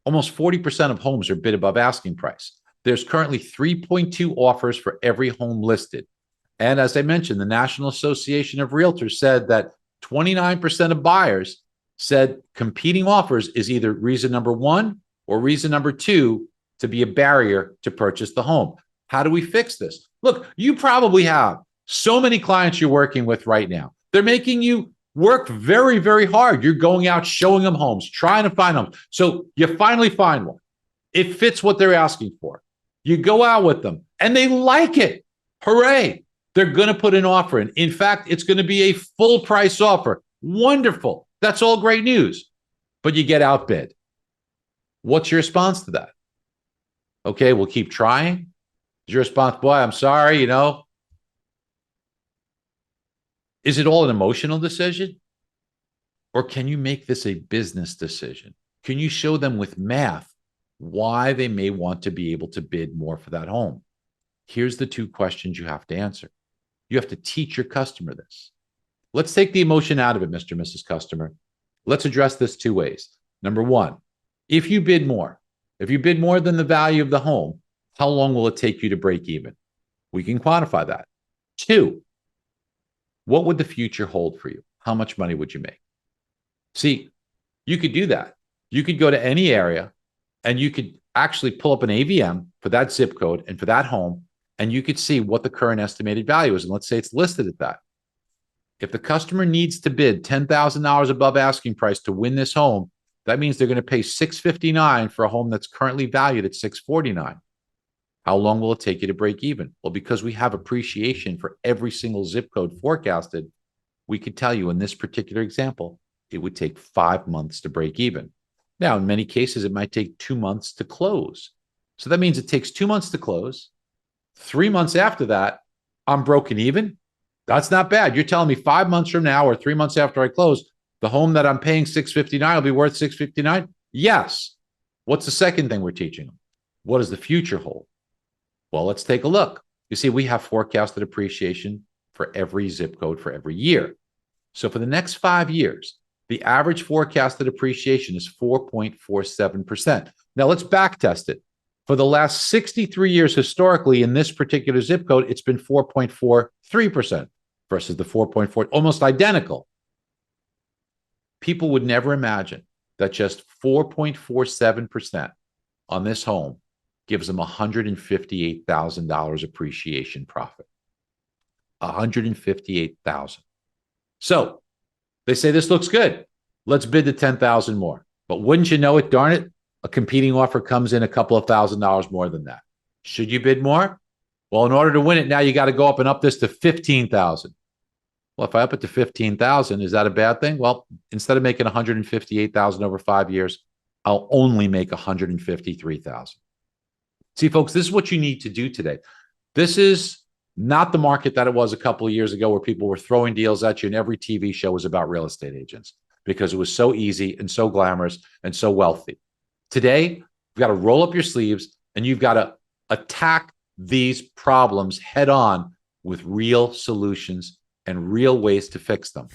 Almost 40% of homes are bid above asking price. There's currently 3.2 offers for every home listed. And as I mentioned, the National Association of Realtors said that 29% of buyers said competing offers is either reason number one or reason number two to be a barrier to purchase the home. How do we fix this? Look, you probably have so many clients you're working with right now. They're making you work very, very hard. You're going out, showing them homes, trying to find them. So you finally find one. It fits what they're asking for. You go out with them and they like it. Hooray. They're going to put an offer in. In fact, it's going to be a full price offer. Wonderful. That's all great news. But you get outbid. What's your response to that? Okay, we'll keep trying. Is your response, boy, I'm sorry, Is it all an emotional decision? Or can you make this a business decision? Can you show them with math why they may want to be able to bid more for that home? Here's the two questions you have to answer. You have to teach your customer this. Let's take the emotion out of it, Mr. and Mrs. Customer. Let's address this two ways. Number one, if you bid more than the value of the home, how long will it take you to break even? We can quantify that. Two, what would the future hold for you? How much money would you make? See, you could do that. You could go to any area and you could actually pull up an AVM for that zip code and for that home, and you could see what the current estimated value is. And let's say it's listed at that. If the customer needs to bid $10,000 above asking price to win this home, that means they're going to pay $659 for a home that's currently valued at $649. How long will it take you to break even? Well, because we have appreciation for every single zip code forecasted, we could tell you in this particular example, it would take 5 months to break even. Now, in many cases, it might take 2 months to close. So that means it takes 2 months to close. 3 months after that, I'm broken even. That's not bad. You're telling me 5 months from now or 3 months after I close, the home that I'm paying $659 will be worth $659? Yes. What's the second thing we're teaching them? What does the future hold? Well, let's take a look. You see, we have forecasted appreciation for every zip code for every year. So for the next 5 years, the average forecasted appreciation is 4.47%. Now let's back test it. For the last 63 years, historically, in this particular zip code, it's been 4.43% versus the 4.4, almost identical. People would never imagine that just 4.47% on this home gives them $158,000 appreciation profit. $158,000. So they say this looks good. Let's bid the $10,000 more. But wouldn't you know it, darn it, a competing offer comes in a couple of $1,000s more than that. Should you bid more? Well, in order to win it, now you got to go up and up this to $15,000. Well, if I up it to $15,000, is that a bad thing? Well, instead of making $158,000 over 5 years, I'll only make $153,000. See, folks, this is what you need to do today. This is not the market that it was a couple of years ago where people were throwing deals at you and every TV show was about real estate agents because it was so easy and so glamorous and so wealthy. Today, you've got to roll up your sleeves and you've got to attack these problems head on with real solutions and real ways to fix them.